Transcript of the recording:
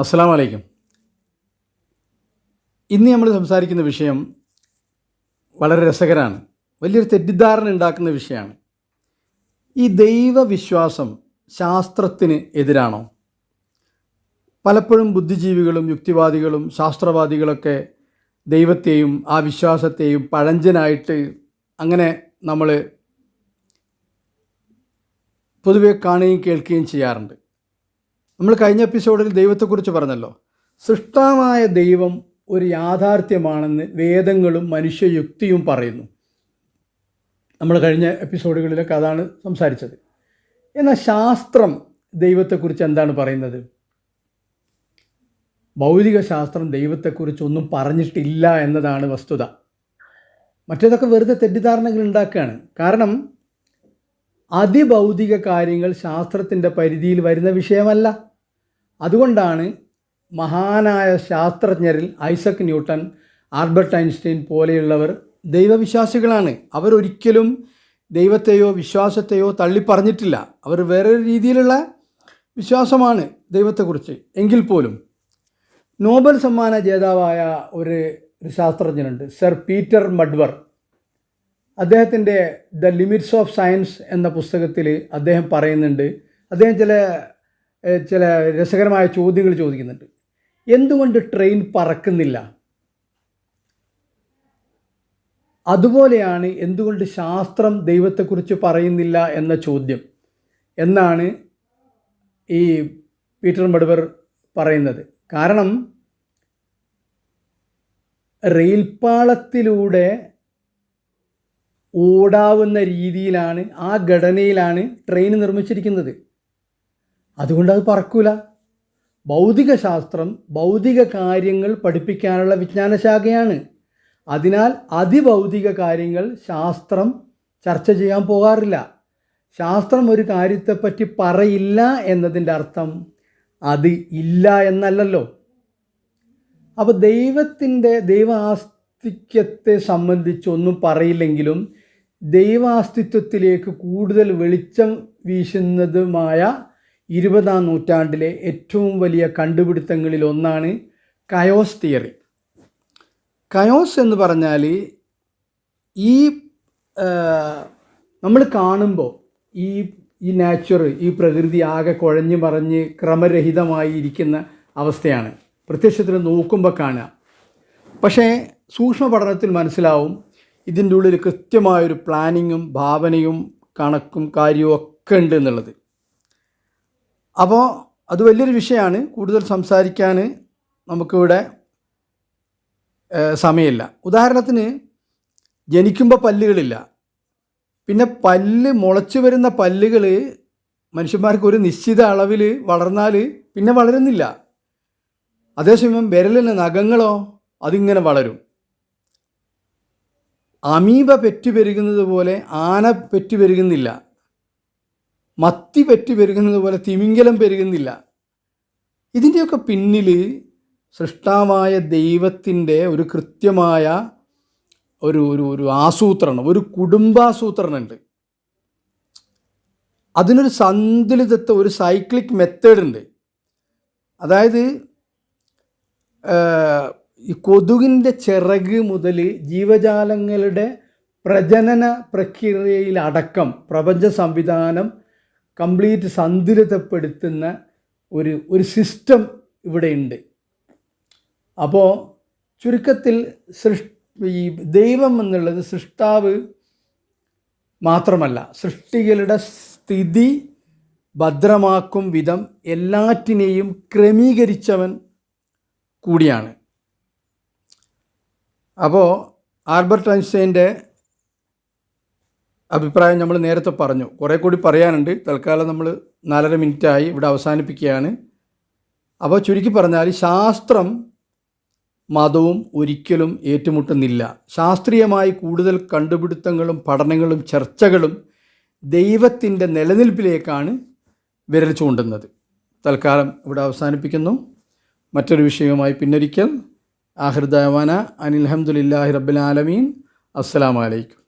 അസ്സലാമു അലൈക്കും. ഇന്ന് നമ്മൾ സംസാരിക്കുന്ന വിഷയം വളരെ രസകരമാണ്. വലിയൊരു തെറ്റിദ്ധാരണ ഉണ്ടാക്കുന്ന വിഷയമാണ്. ഈ ദൈവവിശ്വാസം ശാസ്ത്രത്തിന് എതിരാണോ? പലപ്പോഴും ബുദ്ധിജീവികളും യുക്തിവാദികളും ശാസ്ത്രവാദികളൊക്കെ ദൈവത്തെയും ആ വിശ്വാസത്തെയും പഴഞ്ചനായിട്ട് അങ്ങനെ നമ്മൾ പൊതുവെ കാണുകയും കേൾക്കുകയും ചെയ്യാറുണ്ട്. നമ്മൾ കഴിഞ്ഞ എപ്പിസോഡിൽ ദൈവത്തെക്കുറിച്ച് പറഞ്ഞല്ലോ. സൃഷ്ടാവായ ദൈവം ഒരു യാഥാർത്ഥ്യമാണെന്ന് വേദങ്ങളും മനുഷ്യയുക്തിയും പറയുന്നു. നമ്മൾ കഴിഞ്ഞ എപ്പിസോഡുകളിലൊക്കെ അതാണ് സംസാരിച്ചത്. എന്നാൽ ശാസ്ത്രം ദൈവത്തെക്കുറിച്ച് എന്താണ് പറയുന്നത്? ഭൗതിക ശാസ്ത്രം ദൈവത്തെക്കുറിച്ചൊന്നും പറഞ്ഞിട്ടില്ല എന്നതാണ് വസ്തുത. മറ്റേതൊക്കെ വെറുതെ തെറ്റിദ്ധാരണകൾ ഉണ്ടാക്കുകയാണ്. കാരണം അതിഭൗതിക കാര്യങ്ങൾ ശാസ്ത്രത്തിൻ്റെ പരിധിയിൽ വരുന്ന വിഷയമല്ല. അതുകൊണ്ടാണ് മഹാനായ ശാസ്ത്രജ്ഞരിൽ ഐസക് ന്യൂട്ടൺ, ആൽബർട്ട് ഐൻസ്റ്റീൻ പോലെയുള്ളവർ ദൈവവിശ്വാസികളാണ്. അവരൊരിക്കലും ദൈവത്തെയോ വിശ്വാസത്തെയോ തള്ളിപ്പറഞ്ഞിട്ടില്ല. അവർ വേറൊരു രീതിയിലുള്ള വിശ്വാസമാണ് ദൈവത്തെക്കുറിച്ച്. എങ്കിൽ പോലും നോബൽ സമ്മാന ജേതാവായ ഒരു ശാസ്ത്രജ്ഞനുണ്ട്, സർ പീറ്റർ മഡ്വർ. അദ്ദേഹത്തിൻ്റെ ദ ലിമിറ്റ്സ് ഓഫ് സയൻസ് എന്ന പുസ്തകത്തിൽ അദ്ദേഹം പറയുന്നുണ്ട്, അദ്ദേഹം ചില രസകരമായ ചോദ്യങ്ങൾ ചോദിക്കുന്നുണ്ട്. എന്തുകൊണ്ട് ട്രെയിൻ പറക്കുന്നില്ല? അതുപോലെയാണ് എന്തുകൊണ്ട് ശാസ്ത്രം ദൈവത്തെക്കുറിച്ച് പറയുന്നില്ല എന്ന ചോദ്യം എന്നാണ് ഈ പീറ്റർ മഡ്വർ പറയുന്നത്. കാരണം റെയിൽപ്പാളത്തിലൂടെ ഓടാവുന്ന രീതിയിലാണ്, ആ ഘടനയിലാണ് ട്രെയിൻ നിർമ്മിച്ചിരിക്കുന്നത്. അതുകൊണ്ട് അത് പറക്കൂല. ഭൗതിക ശാസ്ത്രം ഭൗതിക കാര്യങ്ങൾ പഠിപ്പിക്കാനുള്ള വിജ്ഞാനശാഖയാണ്. അതിനാൽ അതിഭൗതിക കാര്യങ്ങൾ ശാസ്ത്രം ചർച്ച ചെയ്യാൻ പോകാറില്ല. ശാസ്ത്രം ഒരു കാര്യത്തെപ്പറ്റി പറയില്ല എന്നതിൻ്റെ അർത്ഥം അത് ഇല്ല എന്നല്ലല്ലോ. അപ്പോൾ ദൈവാസ്തിക്യത്തെ സംബന്ധിച്ചൊന്നും പറയില്ലെങ്കിലും ദൈവാസ്തിത്വത്തിലേക്ക് കൂടുതൽ വെളിച്ചം വീശുന്നതുമായ 20ാം നൂറ്റാണ്ടിലെ ഏറ്റവും വലിയ കണ്ടുപിടുത്തങ്ങളിൽ ഒന്നാണ് കയോസ് തിയറി. കയോസ് എന്ന് പറഞ്ഞാൽ ഈ നമ്മൾ കാണുമ്പോൾ ഈ നാച്ചർ, ഈ പ്രകൃതി ആകെ കുഴഞ്ഞു മറിഞ്ഞ് ക്രമരഹിതമായി ഇരിക്കുന്ന അവസ്ഥയാണ് പ്രത്യക്ഷത്തിൽ നോക്കുമ്പോൾ കാണുക. പക്ഷേ സൂക്ഷ്മ പഠനത്തിൽ മനസ്സിലാവും ഇതിൻ്റെ ഉള്ളിൽ കൃത്യമായൊരു പ്ലാനിങ്ങും ഭാവനയും കണക്കും കാര്യവും ഒക്കെ ഉണ്ട് എന്നുള്ളത്. അപ്പോൾ അത് വലിയൊരു വിഷയമാണ്. കൂടുതൽ സംസാരിക്കാൻ നമുക്കിവിടെ സമയമില്ല. ഉദാഹരണത്തിന്, ജനിക്കുമ്പോൾ പല്ലുകളില്ല. പിന്നെ മുളച്ചു വരുന്ന പല്ലുകൾ മനുഷ്യന്മാർക്ക് ഒരു നിശ്ചിത അളവിൽ വളർന്നാൽ പിന്നെ വളരുന്നില്ല. അതേസമയം വിരലിന് നഖങ്ങളോ അതിങ്ങനെ വളരും. അമീബ പെറ്റുപെരുകുന്നത് പോലെ ആന പെറ്റുപെരുകുന്നില്ല. മത്തി പെറ്റുപെരുകുന്നത് പോലെ തിമിംഗലം പെരുകുന്നില്ല. ഇതിൻ്റെയൊക്കെ പിന്നിൽ സൃഷ്ടാവായ ദൈവത്തിൻ്റെ ഒരു കൃത്യമായ ഒരു ആസൂത്രണം, ഒരു കുടുംബാസൂത്രണമുണ്ട്. അതിനൊരു സന്തുലിതത്വം, ഒരു സൈക്ലിക് മെത്തേഡ് ഉണ്ട്. അതായത് ഈ കൊതുകിൻ്റെ ചിറക് മുതൽ ജീവജാലങ്ങളുടെ പ്രജനന പ്രക്രിയയിലടക്കം പ്രപഞ്ച സംവിധാനം കംപ്ലീറ്റ് സന്തുലിതപ്പെടുത്തുന്ന ഒരു സിസ്റ്റം ഇവിടെയുണ്ട്. അപ്പോൾ ചുരുക്കത്തിൽ ഈ ദൈവം എന്നുള്ളത് സൃഷ്ടാവ് മാത്രമല്ല, സൃഷ്ടികളുടെ സ്ഥിതി ഭദ്രമാക്കും വിധം എല്ലാറ്റിനെയും ക്രമീകരിച്ചവൻ കൂടിയാണ്. അപ്പോൾ ആൽബർട്ട് ഐൻസ്റ്റൈൻ്റെ അഭിപ്രായം നമ്മൾ നേരത്തെ പറഞ്ഞു. കുറേ കൂടി പറയാനുണ്ട്. തൽക്കാലം നമ്മൾ 4.5 മിനിറ്റായി, ഇവിടെ അവസാനിപ്പിക്കുകയാണ്. അപ്പോൾ ചുരുക്കി പറഞ്ഞാൽ ശാസ്ത്രം മതവും ഒരിക്കലും ഏറ്റുമുട്ടുന്നില്ല. ശാസ്ത്രീയമായി കൂടുതൽ കണ്ടുപിടുത്തങ്ങളും പഠനങ്ങളും ചർച്ചകളും ദൈവത്തിൻ്റെ നിലനിൽപ്പിലേക്കാണ് വിരൽ ചൂണ്ടുന്നത്. തൽക്കാലം ഇവിടെ അവസാനിപ്പിക്കുന്നു. മറ്റൊരു വിഷയവുമായി പിന്നൊരിക്കൽ. ആഖിർ ദഅവാന അനിൽ ഹംദുലില്ലാഹി റബ്ബിൽ ആലമീൻ. അസ്സലാമു അലൈക്കും.